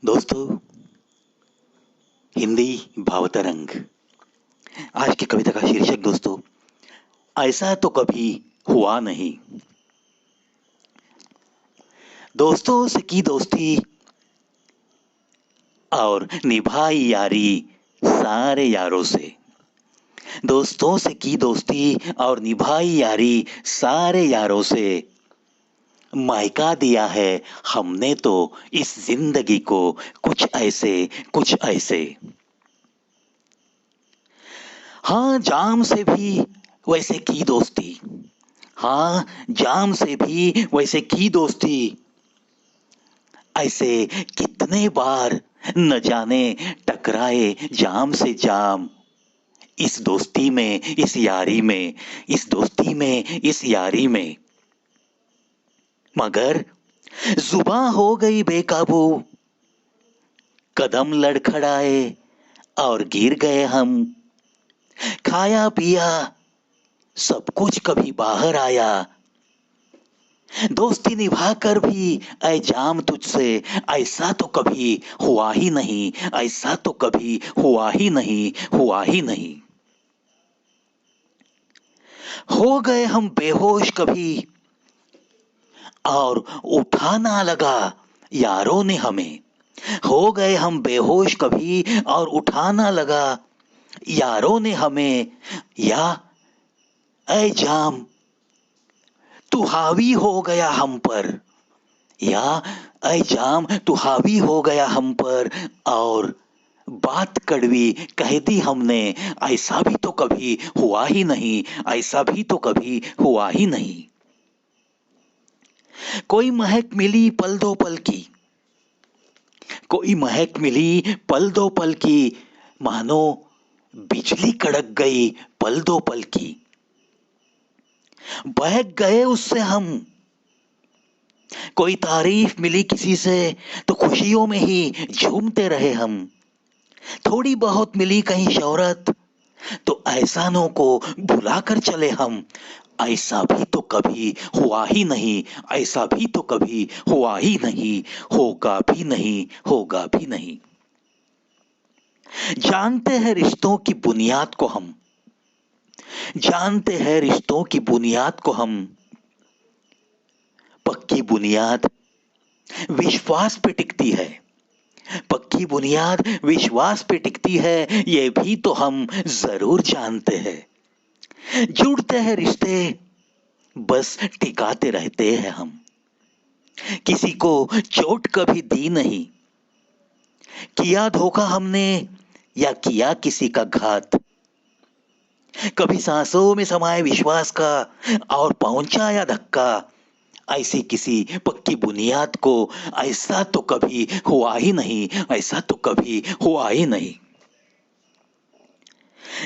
दोस्तों, हिंदी भावतरंग। आज की कविता का शीर्षक दोस्तों, ऐसा तो कभी हुआ नहीं। दोस्तों से की दोस्ती और निभाई यारी सारे यारों से। दोस्तों से की दोस्ती और निभाई यारी सारे यारों से। मायका दिया है हमने तो इस जिंदगी को कुछ ऐसे कुछ ऐसे। हाँ, जाम से भी वैसे की दोस्ती। हाँ, जाम से भी वैसे की दोस्ती। ऐसे कितने बार न जाने टकराए जाम से जाम। इस दोस्ती में, इस यारी में, इस दोस्ती में, इस यारी में। मगर जुबां हो गई बेकाबू। कदम लड़खड़ाए और गिर गए हम। खाया पिया सब कुछ कभी बाहर आया। दोस्ती निभाकर भी ऐ जाम तुझसे ऐसा तो कभी हुआ ही नहीं। ऐसा तो कभी हुआ ही नहीं, हुआ ही नहीं। हो गए हम बेहोश कभी और उठा ना लगा यारों ने हमें। हो गए हम बेहोश कभी और उठा ना लगा यारों ने हमें। या ऐ जाम तू हावी हो गया हम पर। या ऐ जाम तू हावी हो गया हम पर और बात कड़वी कह दी हमने। ऐसा भी तो कभी हुआ ही नहीं। ऐसा भी तो कभी हुआ ही नहीं। कोई महक मिली पल दो पल की। कोई महक मिली पल दो पल की। मानो बिजली कड़क गई पल दो पल की। बहक गए उससे हम। कोई तारीफ मिली किसी से तो खुशियों में ही झूमते रहे हम। थोड़ी बहुत मिली कहीं शोहरत तो एहसानों को भुलाकर चले हम। ऐसा भी तो कभी हुआ ही नहीं। ऐसा भी तो कभी हुआ ही नहीं। होगा भी नहीं, होगा भी नहीं। जानते हैं रिश्तों की बुनियाद को हम। जानते हैं रिश्तों की बुनियाद को हम। पक्की बुनियाद विश्वास पे टिकती है। पक्की बुनियाद विश्वास पे टिकती है ये भी तो हम जरूर जानते हैं। जुड़ते हैं रिश्ते बस टिकाते रहते हैं हम। किसी को चोट कभी दी नहीं। किया धोखा हमने या किया किसी का घात। कभी सांसों में समाये विश्वास का और पहुंचाया धक्का। ऐसी किसी पक्की बुनियाद को ऐसा तो कभी हुआ ही नहीं। ऐसा तो कभी हुआ ही नहीं।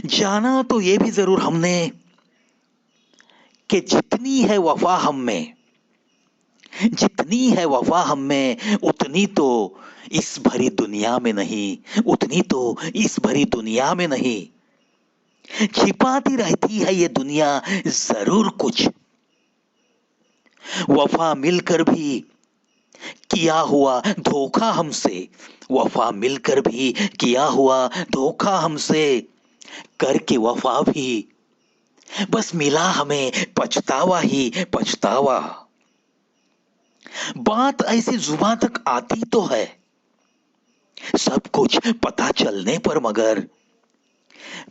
जाना तो ये भी जरूर हमने कि जितनी है वफा हम में। जितनी है वफा हम में उतनी तो इस भरी दुनिया में नहीं। उतनी तो इस भरी दुनिया में नहीं। छिपाती रहती है ये दुनिया जरूर कुछ। वफा मिलकर भी किया हुआ धोखा हमसे। वफा मिलकर भी किया हुआ धोखा हमसे। करके वफा भी बस मिला हमें पछतावा ही पछतावा। बात ऐसी जुबान तक आती तो है सब कुछ पता चलने पर मगर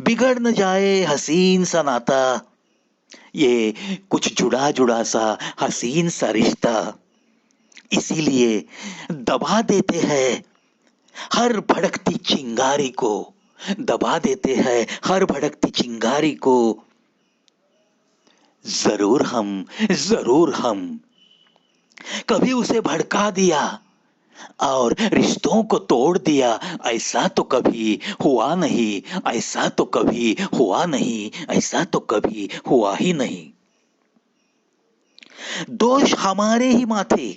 बिगड़ न जाए हसीन सा नाता। ये कुछ जुड़ा जुड़ा सा हसीन सा रिश्ता। इसीलिए दबा देते हैं हर भड़कती चिंगारी को। दबा देते हैं हर भड़कती चिंगारी को। जरूर हम, जरूर हम कभी उसे भड़का दिया और रिश्तों को तोड़ दिया। ऐसा तो कभी हुआ नहीं। ऐसा तो कभी हुआ नहीं। ऐसा तो कभी हुआ ही नहीं। दोष हमारे ही माथे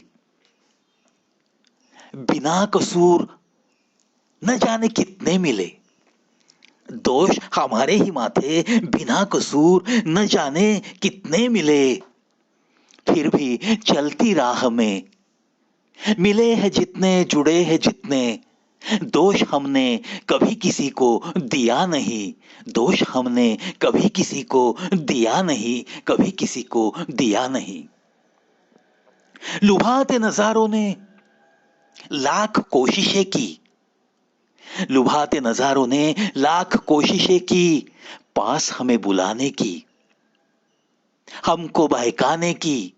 बिना कसूर न जाने कितने मिले। दोष हमारे ही माथे बिना कसूर न जाने कितने मिले। फिर भी चलती राह में मिले हैं जितने, जुड़े हैं जितने, दोष हमने कभी किसी को दिया नहीं, दोष हमने कभी किसी को दिया नहीं, कभी किसी को दिया नहीं। लुभाते नजारों ने लाख कोशिशें की, लुभाते नजारों ने लाख कोशिशें की, पास हमें बुलाने की, हमको बहकाने की,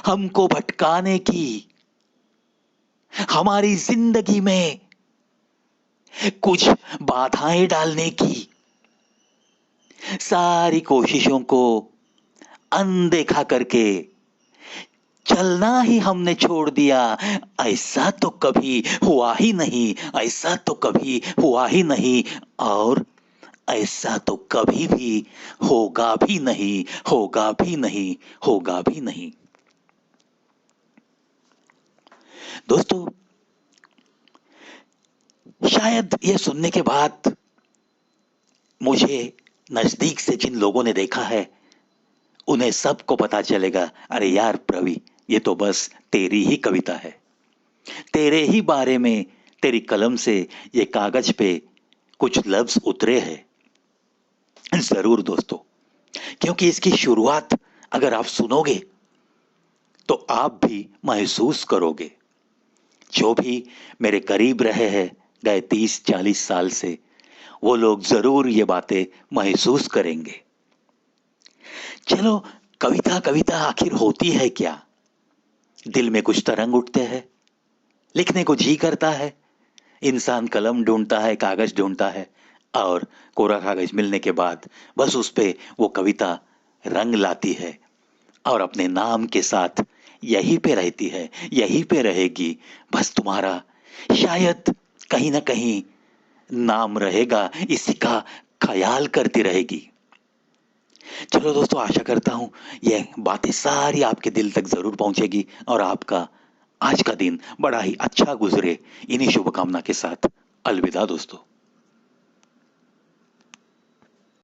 हमको भटकाने की, हमारी जिंदगी में कुछ बाधाएं डालने की, सारी कोशिशों को अनदेखा करके चलना ही हमने छोड़ दिया। ऐसा तो कभी हुआ ही नहीं, ऐसा तो कभी हुआ ही नहीं, और ऐसा तो कभी भी होगा भी नहीं, होगा भी नहीं, होगा भी नहीं। दोस्तों, शायद ये सुनने के बाद मुझे नजदीक से जिन लोगों ने देखा है उन्हें सबको पता चलेगा, अरे यार प्रवी, ये तो बस तेरी ही कविता है, तेरे ही बारे में तेरी कलम से ये कागज पे कुछ लफ्ज उतरे हैं। जरूर दोस्तों, क्योंकि इसकी शुरुआत अगर आप सुनोगे तो आप भी महसूस करोगे। जो भी मेरे करीब रहे हैं गए 30-40 साल से, वो लोग जरूर ये बातें महसूस करेंगे। चलो, कविता कविता आखिर होती है क्या? दिल में कुछ तरंग उठते हैं, लिखने को जी करता है, इंसान कलम ढूंढता है, कागज ढूंढता है, और कोरा कागज मिलने के बाद बस उस पे वो कविता रंग लाती है और अपने नाम के साथ यहीं पे रहती है, यहीं पे रहेगी। बस तुम्हारा शायद कहीं ना कहीं नाम रहेगा, इसी का ख्याल करती रहेगी। चलो दोस्तों, आशा करता हूं ये बातें सारी आपके दिल तक जरूर पहुंचेगी और आपका आज का दिन बड़ा ही अच्छा गुजरे। इन्हीं शुभकामना के साथ अलविदा दोस्तों।